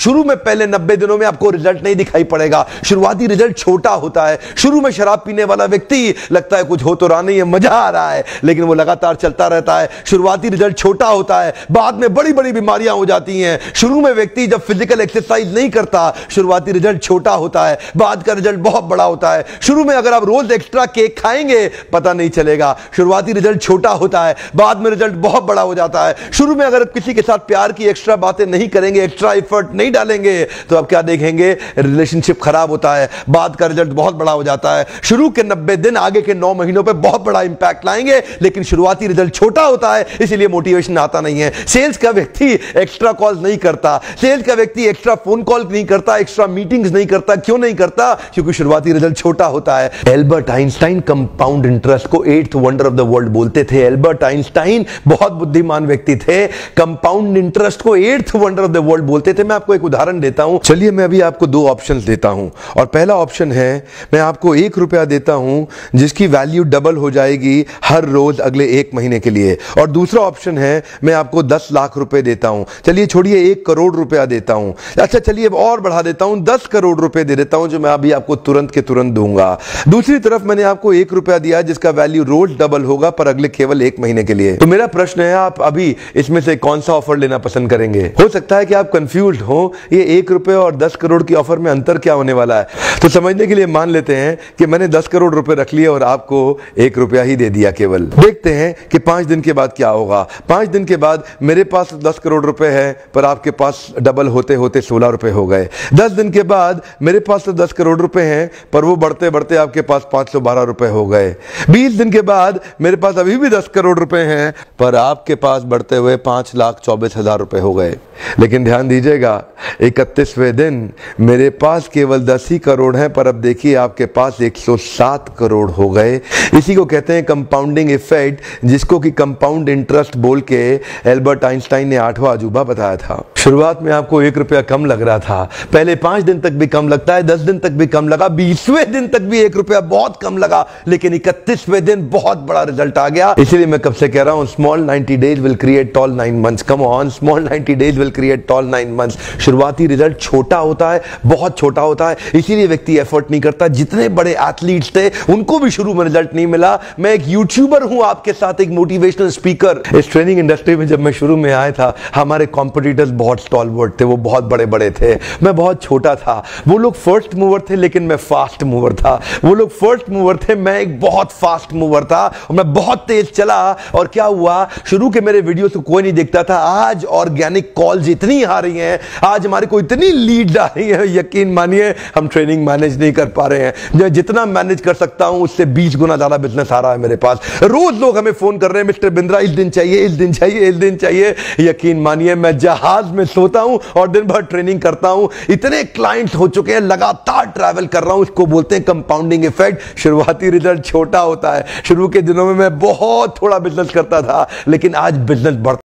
शुरू में पहले 90 दिनों में आपको रिजल्ट नहीं दिखाई पड़ेगा। शुरुआती रिजल्ट छोटा होता है। शुरू में शराब पीने वाला व्यक्ति लगता है कुछ हो तो रहा नहीं है, मजा आ रहा है, लेकिन वो लगातार चलता रहता है। शुरुआती रिजल्ट छोटा होता है, बाद में बड़ी बड़ी बीमारियां हो जाती हैं। शुरू में व्यक्ति जब फिजिकल एक्सरसाइज नहीं करता, शुरुआती रिजल्ट छोटा होता है, बाद का रिजल्ट बहुत बड़ा होता है। शुरू में अगर आप रोज एक्स्ट्रा केक खाएंगे पता नहीं चलेगा, शुरुआती रिजल्ट छोटा होता है, बाद में रिजल्ट बहुत बड़ा हो जाता है। शुरू में अगर आप किसी के साथ प्यार की एक्स्ट्रा बातें नहीं करेंगे, एक्स्ट्रा एफर्ट नहीं डालेंगे, तो आप क्या देखेंगे, रिलेशनशिप खराब होता है, बाद का रिजल्ट बहुत बड़ा हो जाता है। शुरू के 90 दिन आगे के 9 महीनों पे बहुत बड़ा इंपैक्ट लाएंगे, लेकिन शुरुआती रिजल्ट छोटा होता है, इसलिए मोटिवेशन आता नहीं है। सेल्स का व्यक्ति एक्स्ट्रा कॉल्स नहीं करता, सेल्स का व्यक्ति एक्स्ट्रा फोन कॉल नहीं करता, एक्स्ट्रा मीटिंग्स नहीं करता। क्यों नहीं करता? क्योंकि शुरुआती रिजल्ट छोटा होता है। एल्बर्ट आइंस्टाइन कंपाउंड इंटरेस्ट को 8th wonder of the world बोलते थे। एल्बर्ट आइंस्टाइन बहुत बुद्धिमान व्यक्ति थे, कंपाउंड इंटरेस्ट को 8th wonder of the world बोलते थे। मैं आपको एक उदाहरण देता हूं। चलिए मैं अभी आपको 2 ऑप्शंस देता हूं, और पहला ऑप्शन है मैं आपको 1 रुपया देता हूं जिसकी वैल्यू डबल हो जाएगी हर रोज अगले 1 महीने के लिए, और दूसरा ऑप्शन है मैं आपको 10 लाख रुपए देता हूं। चलिए छोड़िए 1 करोड़ रुपया देता हूं। अच्छा चलिए अब और बढ़ा देता हूं, 10 करोड़ रुपए दे देता हूं, जो मैं अभी आपको तुरंत के तुरंत दूंगा। दूसरी तरफ मैंने आपको 1 रुपया दिया जिसका वैल्यू रोज डबल होगा पर अगले केवल 1 महीने के लिए। तो मेरा प्रश्न है, आप अभी इसमें से कौन सा ऑफर लेना पसंद करेंगे? हो सकता है कि आप कंफ्यूज्ड हो, ये 1 रुपए और 10 करोड़ की ऑफर में अंतर क्या होने वाला है। तो समझने के लिए मान लेते हैं कि मैंने 10 करोड़ रुपए रख लिए और आपको 1 रुपया ही दे दिया केवल। देखते हैं कि 5 दिन के बाद क्या होगा। 5 दिन के बाद मेरे पास 10 करोड़ रुपए है पर आपके पास डबल होते होते 16 रुपए हो गए। 10 दिन के बाद मेरे पास तो 10 करोड़ रुपए हैं पर वो बढ़ते बढ़ते आपके पास 512 रुपए हो गए। 20 दिन के बाद मेरे पास अभी भी 10 करोड़ रुपए हैं पर आपके पास बढ़ते हुए 5,24,000 रुपए हो गए। लेकिन ध्यान दीजिएगा, 31वें दिन मेरे पास केवल 10 ही करोड़ हैं पर अब देखिए आपके पास 107 करोड़ हो गए। इसी को कहते हैं कंपाउंडिंग इफेक्ट, जिसको कि कंपाउंड इंटरेस्ट बोल के एल्बर्ट आइंस्टाइन ने 8वां अजूबा बताया था। शुरुआत में आपको 1 रुपया कम लग रहा था, पहले 5 दिन तक भी कम लगता है, 10 दिन तक भी कम लगा, 20वें दिन तक भी 1 रुपया बहुत कम लगा, लेकिन 31वें दिन बहुत बड़ा रिजल्ट आ गया। इसीलिए मैं कब से कह रहा हूं, small 90 days will create tall 9 months. Come on, small 90 days will create tall 9 months. शुरुआती रिजल्ट छोटा होता है, बहुत छोटा होता है, इसीलिए व्यक्ति एफर्ट नहीं करता। जितने बड़े एथलीट्स थे उनको भी शुरू में रिजल्ट नहीं मिला। मैं एक यूट्यूबर हूं, आपके साथ एक मोटिवेशनल स्पीकर। इस ट्रेनिंग इंडस्ट्री में जब मैं शुरू में आया था, हमारे कॉम्पिटिटर्स बहुत स्टॉलवर्ड थे, वो बहुत बड़े बड़े थे, मैं बहुत छोटा था। वो लोग फर्स्ट मूवर थे लेकिन मैं फास्ट मूवर था। वो लोग फर्स्ट मूवर थे, मैं एक बहुत फास्ट मूवर था, और मैं बहुत तेज चला। और क्या हुआ, शुरू के मेरे वीडियोस को कोई नहीं देखता था। आज ऑर्गेनिक कॉल्स इतनी आ रही हैं, आज हमारे को इतनी लीड आ रही है, यकीन मानिए हम ट्रेनिंग मैनेज नहीं कर पा रहे हैं। मैं जितना मैनेज कर सकता हूं उससे 20 गुना ज्यादा बिजनेस आ रहा है मेरे पास। रोज लोग हमें फोन कर रहे हैं, मिस्टर बिंद्रा इस दिन चाहिए, इस दिन चाहिए, इस दिन चाहिए। यकीन मानिए मैं जहाज में सोता हूं और दिन भर ट्रेनिंग करता हूं। इतने क्लाइंट्स हो चुके हैं, लगातार ट्रैवल कर रहा हूं। इसको बोलते हैं कंपाउंडिंग इफेक्ट। शुरुआती रिजल्ट छोटा होता है। शुरू के दिनों में मैं बहुत थोड़ा बिजनेस करता था, लेकिन आज बिजनेस बढ़ता